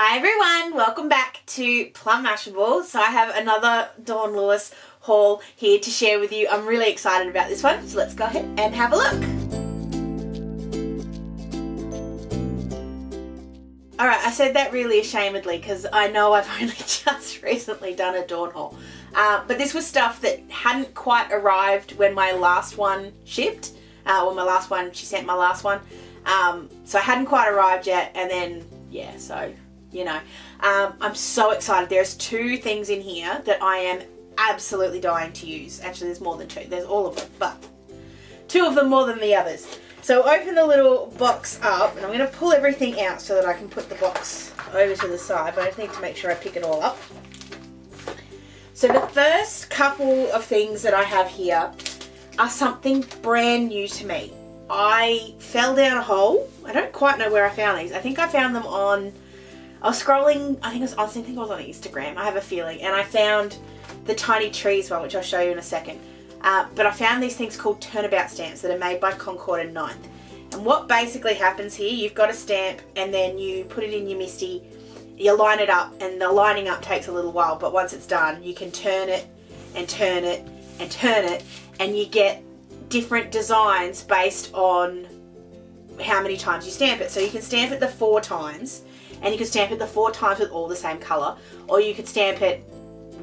Hi everyone, welcome back to Plum Mashable. So I have another Dawn Lewis haul here to share with you. I'm really excited about this one, so let's go ahead and have a look. Alright, I said that really ashamedly because I know I've only just recently done a Dawn haul. But this was stuff that hadn't quite arrived when my last one shipped. She sent my last one. So I hadn't quite arrived yet, and then, yeah, so... you know, I'm so excited. There's two things in here that I am absolutely dying to use. Actually, there's more than two. There's all of them, but two of them more than the others. So open the little box up, and I'm going to pull everything out so that I can put the box over to the side, but I need to make sure I pick it all up. So the first couple of things that I have here are something brand new to me. I fell down a hole. I don't quite know where I found these. I think I found them on... I was scrolling, I think it was on Instagram, I have a feeling, and I found the Tiny Trees one, which I'll show you in a second. But I found these things called Turnabout stamps that are made by Concord 9th. And what basically happens here, you've got a stamp and then you put it in your MISTI, you line it up, and the lining up takes a little while, but once it's done, you can turn it and turn it and turn it, and you get different designs based on how many times you stamp it. So you can stamp it the 4 times, and you can stamp it the 4 times with all the same colour, or you could stamp it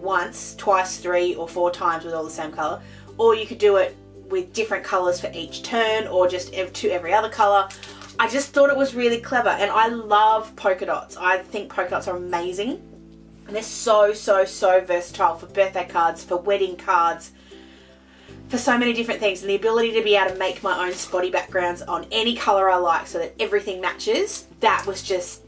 once, twice, 3 or 4 times with all the same colour, or you could do it with different colours for each turn, or just to every other colour. I just thought it was really clever, and I love polka dots. I think polka dots are amazing, and they're so versatile for birthday cards, for wedding cards, for so many different things, and the ability to be able to make my own spotty backgrounds on any colour I like so that everything matches, that was just...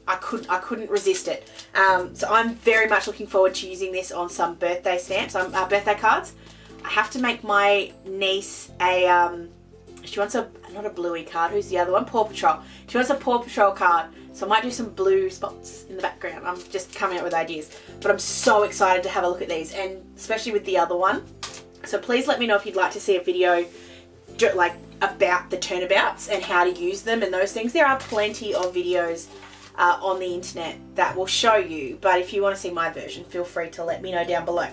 I couldn't resist it. So I'm very much looking forward to using this on some birthday stamps, birthday cards. I have to make my niece a, she wants a, not a Bluey card, who's the other one? Paw Patrol. She wants a Paw Patrol card, so I might do some blue spots in the background. I'm just coming up with ideas. But I'm so excited to have a look at these, and especially with the other one. So please let me know if you'd like to see a video like about the turnabouts and how to use them and those things. There are plenty of videos on the internet that will show you, but if you want to see my version, feel free to let me know down below.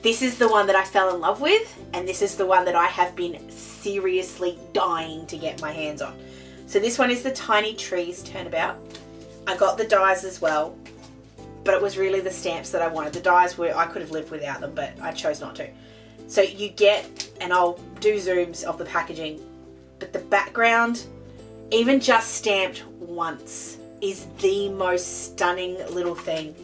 This is the one that I fell in love with, and this is the one that I have been seriously dying to get my hands on. So this one is the Tiny Trees Turnabout. I got the dies as well, but it was really the stamps that I wanted. The dies were, I could have lived without them, but I chose not to. So you get, and I'll do zooms of the packaging, but the background, even just stamped once, is the most stunning little thing.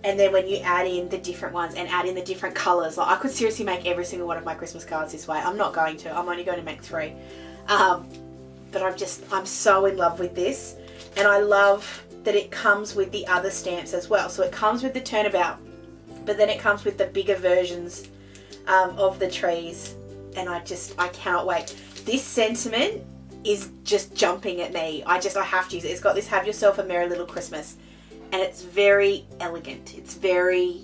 And then when you add in the different ones and add in the different colours, like I could seriously make every single one of my Christmas cards this way. I'm not going to, I'm only going to make 3. But I'm so in love with this, and I love that it comes with the other stamps as well. So it comes with the Turnabout, but then it comes with the bigger versions of the trees, and I cannot wait. This sentiment is just jumping at me. I have to use it. It's got this "Have Yourself a Merry Little Christmas," and it's very elegant. It's very,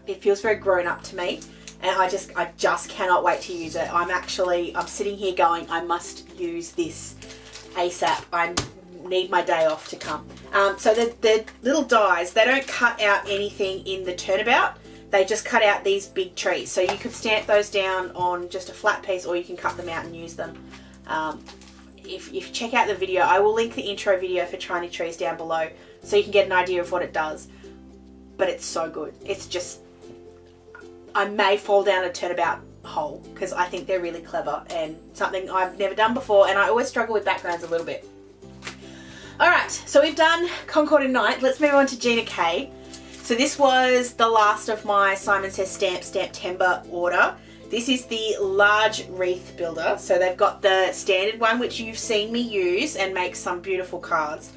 it feels very grown up to me, and I just cannot wait to use it. I'm sitting here going, I must use this ASAP. I need my day off to come. So the little dies, they don't cut out anything in the turnabout. They just cut out these big trees. So you could stamp those down on just a flat piece, or you can cut them out and use them. If you check out the video, I will link the intro video for Tiny Trees down below so you can get an idea of what it does. But it's so good. It's just, I may fall down a turnabout hole because I think they're really clever and something I've never done before, and I always struggle with backgrounds a little bit. Alright, so we've done Concord 9th. Let's move on to Gina K. So this was the last of my Simon Says Stamp-Timber order. This is the large wreath builder. So they've got the standard one, which you've seen me use and make some beautiful cards.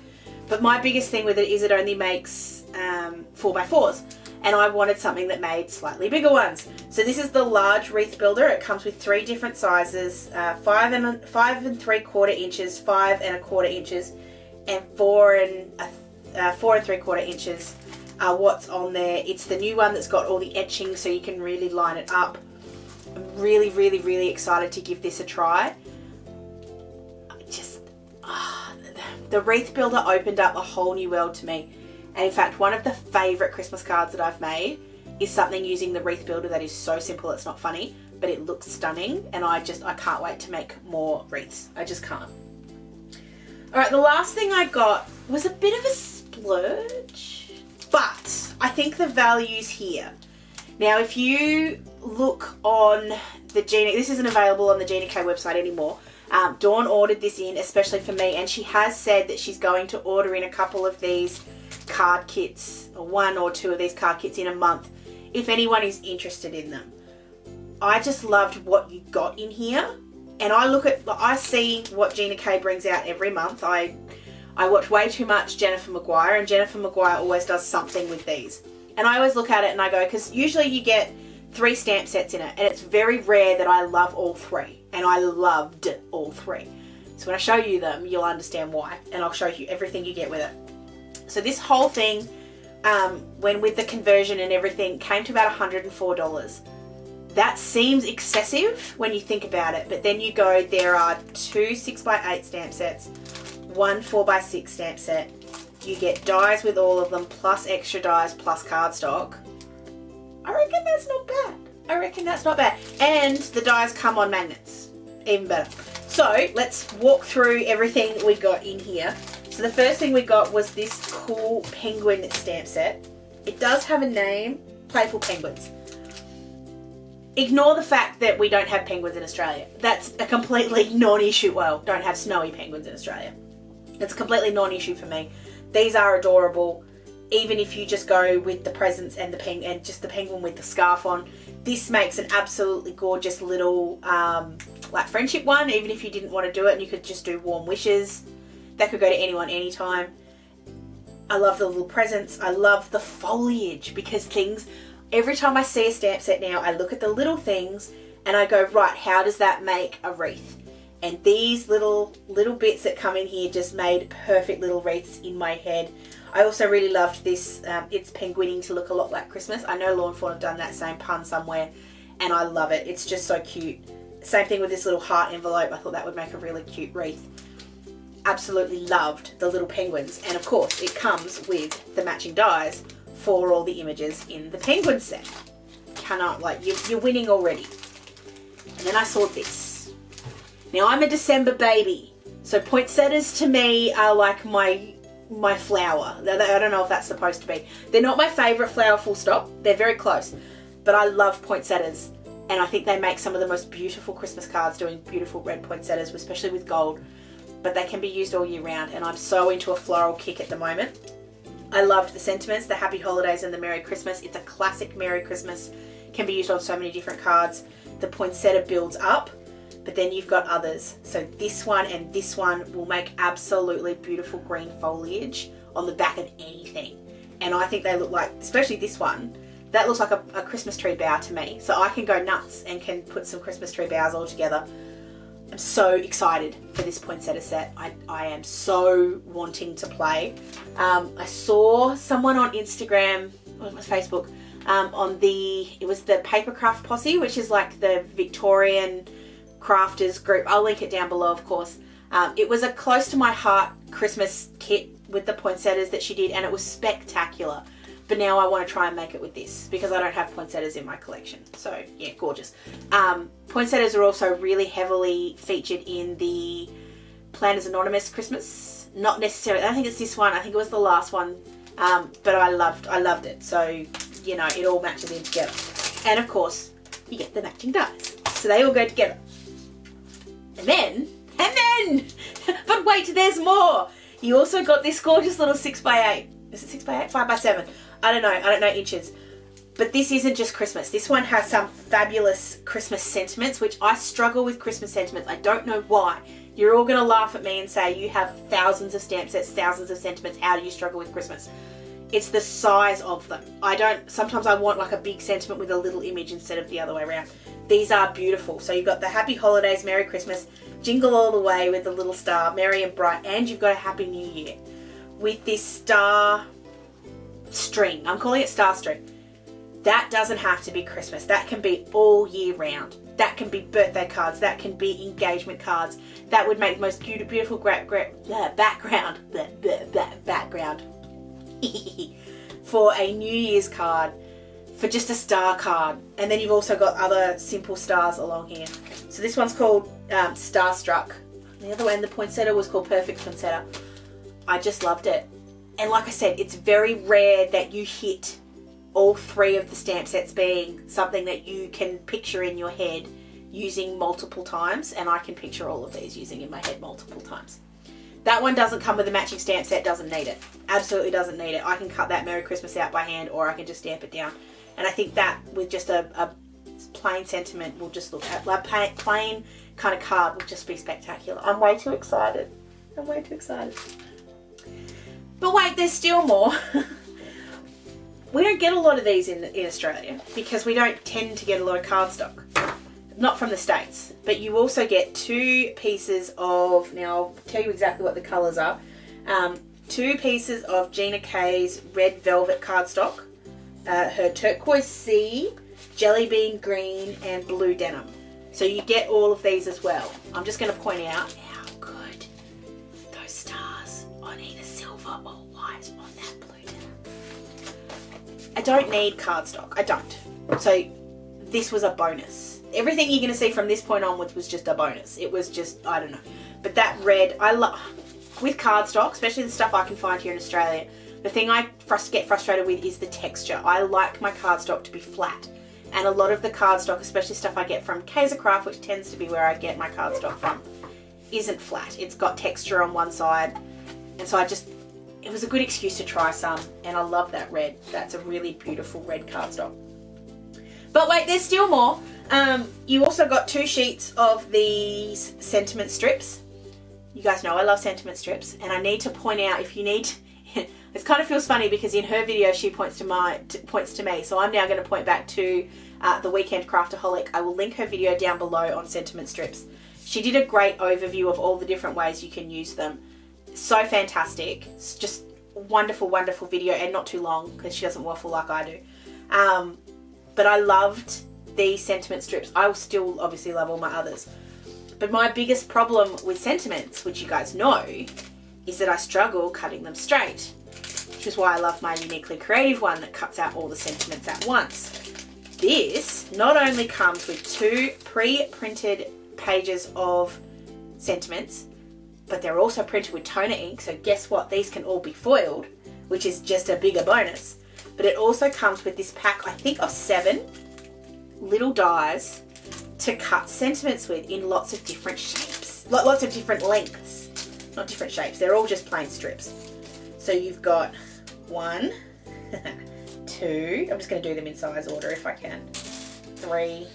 But my biggest thing with it is it only makes 4x4s. And I wanted something that made slightly bigger ones. So this is the large wreath builder. It comes with 3 different sizes, 5 3/4 inches, 5 1/4 inches, and 4 3/4 inches are what's on there. It's the new one that's got all the etching so you can really line it up. I'm really excited to give this a try. The wreath builder opened up a whole new world to me. And in fact, one of the favourite Christmas cards that I've made is something using the wreath builder that is so simple it's not funny, but it looks stunning, and I can't wait to make more wreaths. I just can't. Alright, the last thing I got was a bit of a splurge, but I think the value's here. Now, if you look on the Gina, this isn't available on the Gina K website anymore. Dawn ordered this in especially for me, and she has said that she's going to order in a couple of these card kits, or 1 or 2 of these card kits in a month, if anyone is interested in them. I just loved what you got in here, and I see what Gina K brings out every month. I watch way too much Jennifer Maguire, and Jennifer Maguire always does something with these. And I always look at it and I go, because usually you get 3 stamp sets in it, and it's very rare that I love all 3, and I loved all 3. So when I show you them, you'll understand why, and I'll show you everything you get with it. So this whole thing, when with the conversion and everything, came to about $104. That seems excessive when you think about it, but then you go, there are 2 6x8 stamp sets, 1 4x6 stamp set. You get dies with all of them, plus extra dies, plus cardstock. I reckon that's not bad. And the dies come on magnets. Even better. So let's walk through everything we got in here. So the first thing we got was this cool penguin stamp set. It does have a name, Playful Penguins. Ignore the fact that we don't have penguins in Australia. That's a completely non-issue. Well, don't have snowy penguins in Australia. It's a completely non-issue for me. These are adorable. Even if you just go with the presents and just the penguin with the scarf on, this makes an absolutely gorgeous little like friendship one. Even if you didn't want to do it, and you could just do warm wishes. That could go to anyone, anytime. I love the little presents. I love the foliage, because every time I see a stamp set now, I look at the little things and I go, right, how does that make a wreath? And these little bits that come in here just made perfect little wreaths in my head. I also really loved this, it's penguining to look a lot like Christmas. I know Law and Fawn have done that same pun somewhere, and I love it. It's just so cute. Same thing with this little heart envelope. I thought that would make a really cute wreath. Absolutely loved the little penguins. And of course, it comes with the matching dies for all the images in the penguin set. Cannot, you're winning already. And then I saw this. Now, I'm a December baby, so poinsettias to me are like my flower. I don't know if that's supposed to be. They're not my favourite flower, full stop. They're very close, but I love poinsettias, and I think they make some of the most beautiful Christmas cards doing beautiful red poinsettias, especially with gold, but they can be used all year round, and I'm so into a floral kick at the moment. I loved the sentiments, the Happy Holidays and the Merry Christmas. It's a classic Merry Christmas. Can be used on so many different cards. The poinsettia builds up, but then you've got others. So this one and this one will make absolutely beautiful green foliage on the back of anything. And I think they look like, especially this one, that looks like a Christmas tree bough to me. So I can go nuts and can put some Christmas tree boughs all together. I'm so excited for this poinsettia set. I am so wanting to play. I saw someone on Instagram, or it was Facebook, it was the Papercraft Posse, which is like the Victorian crafters group. I'll link it down below, of course. It was a close to my heart Christmas kit with the poinsettias that she did, and it was spectacular. But now I want to try and make it with this, because I don't have poinsettias in my collection. So yeah, gorgeous. Poinsettias are also really heavily featured in the Planners Anonymous Christmas. Not necessarily, I don't think it's this one. I think it was the last one. But I loved it. So, you know, it all matches in together. And of course, you get the matching dies. So they all go together. And then, but wait, there's more. You also got this gorgeous little 6x8. Is it 6x8? 5x7. I don't know inches. But this isn't just Christmas. This one has some fabulous Christmas sentiments, which I struggle with Christmas sentiments. I don't know why. You're all going to laugh at me and say, you have thousands of stamp sets, thousands of sentiments. How do you struggle with Christmas? It's the size of them. Sometimes I want like a big sentiment with a little image instead of the other way around. These are beautiful. So you've got the Happy Holidays, Merry Christmas, Jingle All the Way with the little star, Merry and Bright, and you've got a Happy New Year with this star string. I'm calling it star string. That doesn't have to be Christmas. That can be all year round. That can be birthday cards. That can be engagement cards. That would make the most beautiful background. for a New Year's card for just a star card. And then you've also got other simple stars along here. So this one's called Starstruck. The other one, the poinsettia, was called Perfect Poinsettia. I just loved it. And like I said, it's very rare that you hit all three of the stamp sets being something that you can picture in your head using multiple times. And I can picture all of these using in my head multiple times. That one doesn't come with a matching stamp set, doesn't need it. Absolutely doesn't need it. I can cut that Merry Christmas out by hand, or I can just stamp it down. And I think that with just a plain sentiment will just look at, like, plain kind of card will just be spectacular. I'm way too excited. I'm way too excited. But wait, there's still more. We don't get a lot of these in Australia because we don't tend to get a lot of cardstock. Not from the States, but you also get 2 pieces of, now I'll tell you exactly what the colours are, 2 pieces of Gina K's red velvet cardstock, her turquoise sea, jelly bean green, and blue denim. So you get all of these as well. I'm just going to point out how good those stars on either silver or white on that blue denim. I don't need cardstock, I don't. So this was a bonus. Everything you're going to see from this point onwards was just a bonus. It was just, I don't know. But that red, I love, with cardstock, especially the stuff I can find here in Australia, the thing I get frustrated with is the texture. I like my cardstock to be flat. And a lot of the cardstock, especially stuff I get from Kaiser Craft, which tends to be where I get my cardstock from, isn't flat. It's got texture on one side. And so it was a good excuse to try some. And I love that red. That's a really beautiful red cardstock. But wait, there's still more. You also got 2 sheets of these sentiment strips. You guys know I love sentiment strips, and I need to point out, if you need, it kind of feels funny because in her video she points to me, so I'm now going to point back to the Weekend Craftaholic. I will link her video down below on sentiment strips. She did a great overview of all the different ways you can use them. So fantastic. It's just a wonderful, wonderful video, and not too long because she doesn't waffle like I do. But I loved these sentiment strips. I will still obviously love all my others. But my biggest problem with sentiments, which you guys know, is that I struggle cutting them straight. Which is why I love my Uniquely Creative one that cuts out all the sentiments at once. This not only comes with 2 pre-printed pages of sentiments, but they're also printed with toner ink. So guess what? These can all be foiled, which is just a bigger bonus. But it also comes with this pack, I think, of 7 little dies to cut sentiments with in lots of different shapes, lots of different lengths, not different shapes. They're all just plain strips. So you've got 1, 2, I'm just going to do them in size order if I can, 3,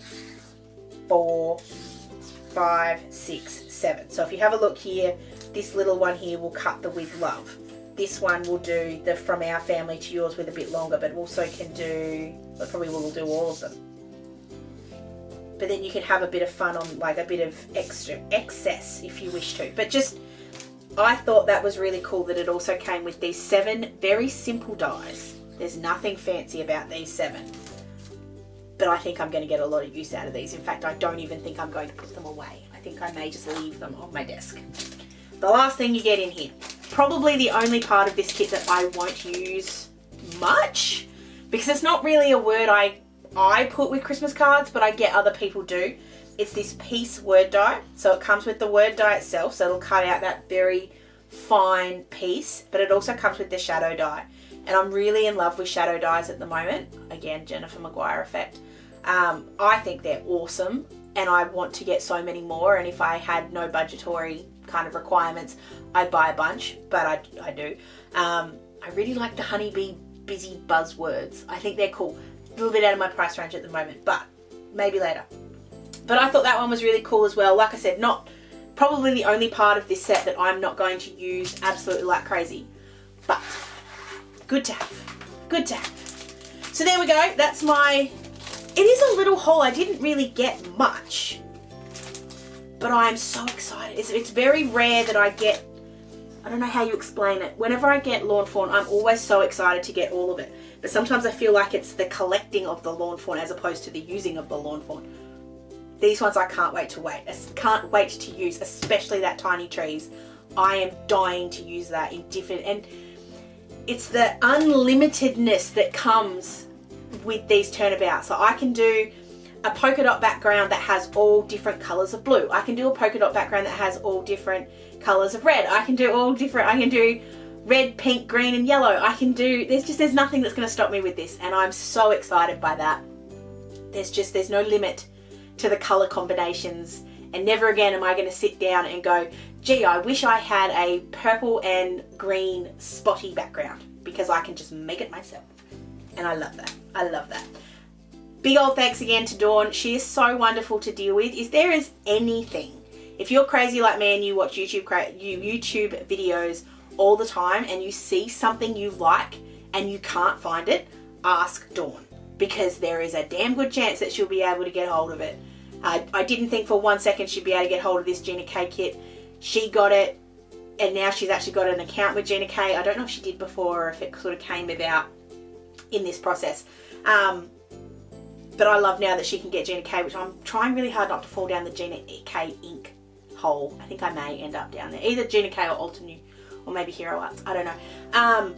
4, 5, 6, 7. So if you have a look here, this little one here will cut the With Love. This one will do the From Our Family to Yours with a bit longer, but also can do, well, probably will do all of them. But then you can have a bit of fun on, like, a bit of excess if you wish to. But just, I thought that was really cool that it also came with these 7 very simple dies. There's nothing fancy about these 7. But I think I'm going to get a lot of use out of these. In fact, I don't even think I'm going to put them away. I think I may just leave them on my desk. The last thing you get in here, probably the only part of this kit that I won't use much, because it's not really a word I put with Christmas cards, but I get other people do. It's this piece word die. So it comes with the word die itself, so it'll cut out that very fine piece, but it also comes with the shadow die. And I'm really in love with shadow dies at the moment. Again, Jennifer Maguire effect. I think they're awesome, and I want to get so many more. And if I had no budgetary kind of requirements, I'd buy a bunch, but I do. I really like the Honeybee Busy Buzzwords. I think they're cool. A little bit out of my price range at the moment, but maybe later. But I thought that one was really cool as well. Like I said, not probably the only part of this set that I'm not going to use absolutely like crazy, but good to have. Good to have. So there we go. That's my, it is a little haul. I didn't really get much, but I'm so excited. It's very rare that I get, I don't know how you explain it. Whenever I get lawn fawn, I'm always so excited to get all of it. But sometimes I feel like it's the collecting of the lawn fawn as opposed to the using of the lawn fawn. These ones I can't wait to use, especially that Tiny Trees. I am dying to use that in different, and it's the unlimitedness that comes with these turnabouts. So I can do a polka dot background that has all different colors of blue. I can do a polka dot background that has all different colors of red. I can do red, pink, green and yellow. There's nothing that's going to stop me with this, and I'm so excited by that. There's no limit to the color combinations, and never again am I going to sit down and go, gee, I wish I had a purple and green spotty background, because I can just make it myself. And I love that. I love that. Big old thanks again to Dawn. She is so wonderful to deal with. If there is anything, if you're crazy like me and you watch YouTube videos all the time and you see something you like and you can't find it, ask Dawn, because there is a damn good chance that she'll be able to get hold of it. I didn't think for 1 second she'd be able to get hold of this Gina K kit. She got it, and now she's actually got an account with Gina K. I don't know if she did before or if it sort of came about in this process. But I love now that she can get Gina K, which I'm trying really hard not to fall down the Gina K ink hole. I think I may end up down there. Either Gina K or Altenew, or maybe Hero Arts. I don't know.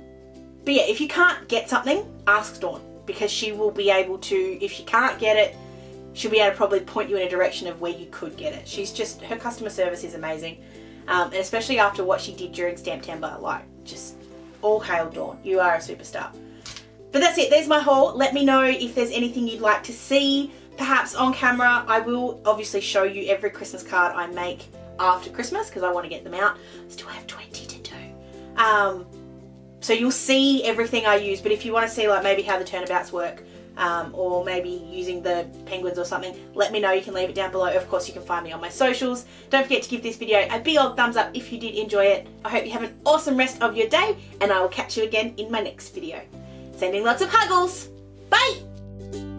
But yeah, if you can't get something, ask Dawn, because she will be able to, if she can't get it, she'll be able to probably point you in a direction of where you could get it. Her customer service is amazing. And especially after what she did during Stamptember, like, just all hail Dawn. You are a superstar. But that's it. There's my haul. Let me know if there's anything you'd like to see, perhaps on camera. I will obviously show you every Christmas card I make after Christmas, because I want to get them out. I still have 20 to do. So you'll see everything I use, but if you want to see like maybe how the turnabouts work, or maybe using the penguins or something, let me know. You can leave it down below. Of course, you can find me on my socials. Don't forget to give this video a big old thumbs up if you did enjoy it. I hope you have an awesome rest of your day, and I will catch you again in my next video. Sending lots of huggles. Bye!